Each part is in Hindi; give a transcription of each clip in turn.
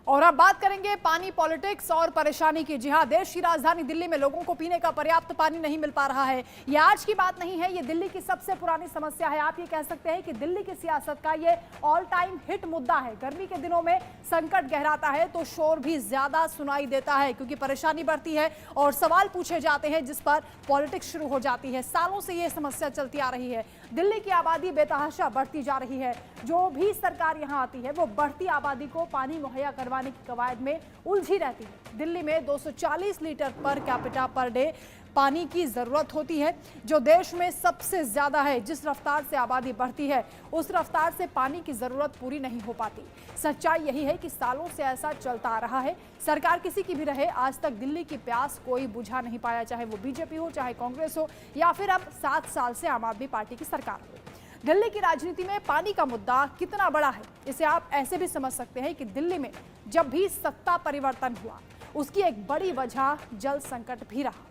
और अब बात करेंगे पानी पॉलिटिक्स और परेशानी की। जी हां, देश की राजधानी दिल्ली में लोगों को पीने का पर्याप्त पानी नहीं मिल पा रहा है। ये आज की बात नहीं है, ये दिल्ली की सबसे पुरानी समस्या है। आप ये कह सकते हैं कि दिल्ली की सियासत का ये ऑल टाइम हिट मुद्दा है। गर्मी के दिनों में संकट गहराता है तो शोर भी ज्यादा सुनाई देता है, क्योंकि परेशानी बढ़ती है और सवाल पूछे जाते हैं जिस पर पॉलिटिक्स शुरू हो जाती है। सालों से ये समस्या चलती आ रही है। दिल्ली की आबादी बेतहाशा बढ़ती जा रही है। जो भी सरकार यहाँ आती है वो बढ़ती आबादी को पानी मुहैया करवाने की कवायद में उलझी रहती है। दिल्ली में 240 litre per capita per day पानी की जरूरत होती है, जो देश में सबसे ज्यादा है। जिस रफ्तार से आबादी बढ़ती है उस रफ्तार से पानी की जरूरत पूरी नहीं हो पाती। सच्चाई यही है कि सालों से ऐसा चलता आ रहा है। सरकार किसी की भी रहे, आज तक दिल्ली की प्यास कोई बुझा नहीं पाया, चाहे वो बीजेपी हो, चाहे कांग्रेस हो, या फिर अब 7 साल से आम आदमी पार्टी की सरकार हो। दिल्ली की राजनीति में पानी का मुद्दा कितना बड़ा है, इसे आप ऐसे भी समझ सकते हैं कि दिल्ली में जब भी सत्ता परिवर्तन हुआ उसकी एक बड़ी वजह जल संकट भी रहा।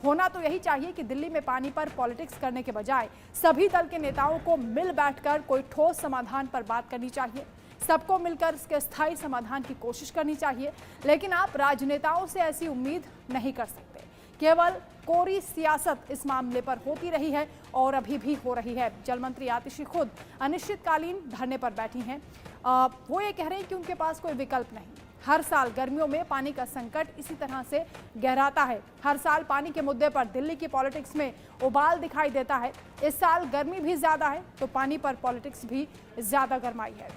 होना तो यही चाहिए कि दिल्ली में पानी पर पॉलिटिक्स करने के बजाय सभी दल के नेताओं को मिल बैठकर कोई ठोस समाधान पर बात करनी चाहिए। सबको मिलकर इसके स्थायी समाधान की कोशिश करनी चाहिए। लेकिन आप राजनेताओं से ऐसी उम्मीद नहीं कर सकते। केवल कोरी सियासत इस मामले पर होती रही है और अभी भी हो रही है। जल मंत्री आतिशी खुद अनिश्चितकालीन धरने पर बैठी हैं। वो ये कह रहे हैं कि उनके पास कोई विकल्प नहीं। हर साल गर्मियों में पानी का संकट इसी तरह से गहराता है। हर साल पानी के मुद्दे पर दिल्ली की पॉलिटिक्स में उबाल दिखाई देता है। इस साल गर्मी भी ज्यादा है तो पानी पर पॉलिटिक्स भी ज्यादा गरमाई है।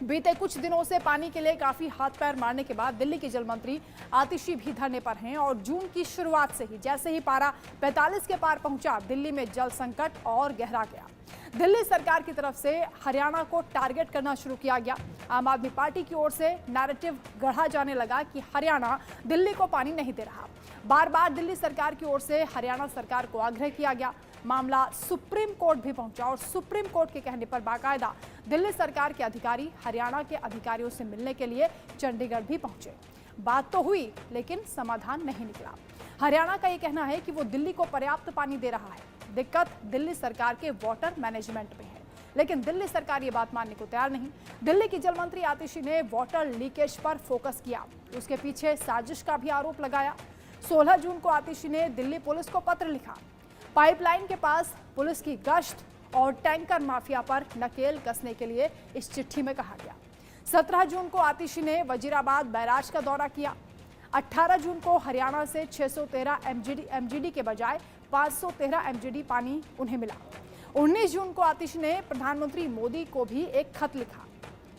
बीते कुछ दिनों से पानी के लिए काफी हाथ पैर मारने के बाद दिल्ली के जल मंत्री आतिशी भी धरने पर हैं और जून की शुरुआत से ही जैसे ही पारा 45 के पार पहुंचा, दिल्ली में जल संकट और गहरा गया। दिल्ली सरकार की तरफ से हरियाणा को टारगेट करना शुरू किया गया। आम आदमी पार्टी की ओर से नैरेटिव गढ़ा जाने लगा कि हरियाणा दिल्ली को पानी नहीं दे रहा। बार बार दिल्ली सरकार की ओर से हरियाणा सरकार को आग्रह किया गया। मामला सुप्रीम कोर्ट भी पहुंचा और सुप्रीम कोर्ट के कहने पर बाकायदा दिल्ली सरकार के अधिकारी हरियाणा के अधिकारियों से मिलने के लिए चंडीगढ़ भी पहुंचे। बात तो हुई लेकिन समाधान नहीं निकला। हरियाणा का यह कहना है कि वो दिल्ली को पर्याप्त पानी दे रहा है। दिक्कत दिल्ली सरकार के वाटर मैनेजमेंट में है, लेकिन दिल्ली सरकार ये बात मानने को तैयार नहीं। दिल्ली की जल मंत्री आतिशी ने वाटर लीकेज पर फोकस किया, उसके पीछे साजिश का भी आरोप लगाया। 16 जून को आतिशी ने दिल्ली पुलिस को पत्र लिखा। पाइपलाइन के पास पुलिस की गश्त और टैंकर माफिया पर नकेल कसने के लिए इस चिट्ठी में कहा गया। 17 जून को आतिशी ने वजीराबाद बैराज का दौरा किया। 18 जून को हरियाणा से 613 एमजीडी के बजाय 513 एमजीडी पानी उन्हें मिला। 19 जून को आतिशी ने प्रधानमंत्री मोदी को भी एक खत लिखा।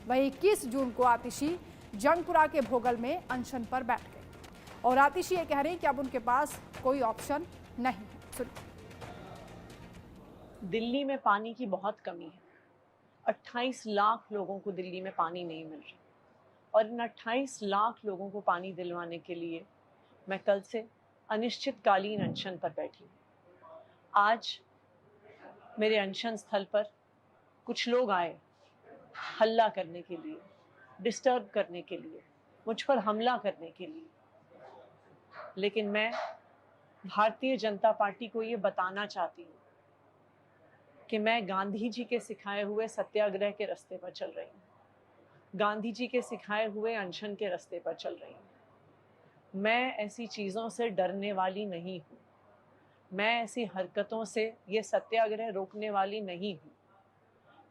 वहीं 21 जून को आतिशी जंगपुरा के भोगल में अनशन पर बैठ गए और आतिशी ये कह रहे हैं कि अब उनके पास कोई ऑप्शन नहीं है। सुनिए। दिल्ली में पानी की बहुत कमी है। 28 लाख लोगों को दिल्ली में पानी नहीं मिल रहा और इन 28 लाख लोगों को पानी दिलवाने के लिए मैं कल से अनिश्चितकालीन अनशन पर बैठी हूँ। आज मेरे अनशन स्थल पर कुछ लोग आए हल्ला करने के लिए, डिस्टर्ब करने के लिए, मुझ पर हमला करने के लिए, लेकिन मैं भारतीय जनता पार्टी को ये बताना चाहती हूँ कि मैं गांधी जी के सिखाए हुए सत्याग्रह के रास्ते पर चल रही हूँ। गांधी जी के सिखाए हुए अनशन के रास्ते पर चल रही हूँ। मैं ऐसी चीज़ों से डरने वाली नहीं हूँ। मैं ऐसी हरकतों से ये सत्याग्रह रोकने वाली नहीं हूँ।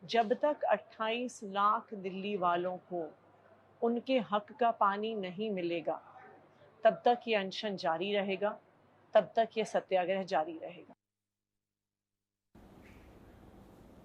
जब तक 28 लाख दिल्ली वालों को उनके हक का पानी नहीं मिलेगा, तब तक ये अनशन जारी रहेगा, तब तक ये सत्याग्रह जारी रहेगा।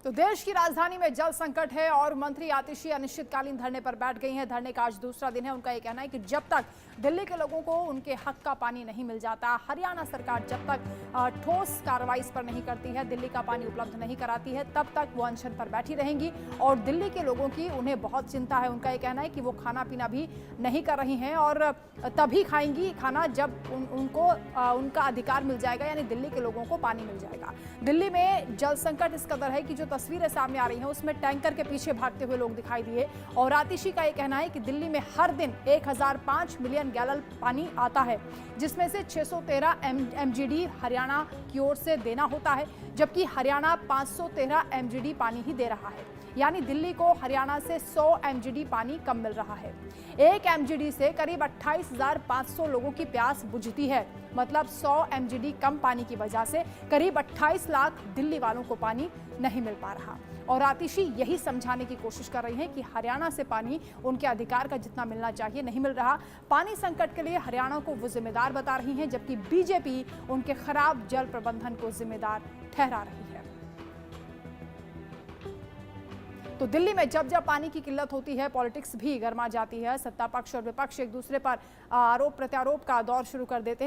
तो देश की राजधानी में जल संकट है और मंत्री आतिशी अनिश्चितकालीन धरने पर बैठ गई हैं। धरने का आज दूसरा दिन है। उनका यह कहना है कि जब तक दिल्ली के लोगों को उनके हक का पानी नहीं मिल जाता, हरियाणा सरकार जब तक ठोस कार्रवाई इस पर नहीं करती है, दिल्ली का पानी उपलब्ध नहीं कराती है, तब तक वो अनशन पर बैठी रहेंगी। और दिल्ली के लोगों की उन्हें बहुत चिंता है। उनका यह कहना है कि वो खाना पीना भी नहीं कर रही हैं और तभी खाएंगी खाना जब उनको उनका अधिकार मिल जाएगा, यानी दिल्ली के लोगों को पानी मिल जाएगा। दिल्ली में जल संकट इस कदर है कि जो तस्वीरें सामने आ रही हैं उसमें टैंकर के पीछे भागते हुए लोग दिखाई दिए। और आतिशी का यह कहना है कि दिल्ली में हर दिन 1005 मिलियन गैलन पानी आता है, जिसमें से 613 एमजीडी हरियाणा की ओर से देना होता है, जबकि हरियाणा 513 एमजीडी पानी ही दे रहा है। यानी दिल्ली को हरियाणा से 100 MGD पानी कम मिल रहा है। 1 MGD से करीब 28,500 लोगों की प्यास बुझती है। मतलब 100 MGD कम पानी की वजह से करीब 28 लाख दिल्ली वालों को पानी नहीं मिल पा रहा। और आतिशी यही समझाने की कोशिश कर रही हैं कि हरियाणा से पानी उनके अधिकार का जितना मिलना चाहिए नहीं मिल रहा। पानी संकट के लिए हरियाणा को वो जिम्मेदार बता रही हैं, जबकि बीजेपी उनके खराब जल प्रबंधन को जिम्मेदार ठहरा रही है। तो दिल्ली में जब जब पानी की किल्लत होती है, पॉलिटिक्स भी गर्मा जाती है। सत्ता पक्ष और विपक्ष एक दूसरे पर आरोप प्रत्यारोप का दौर शुरू कर देते हैं।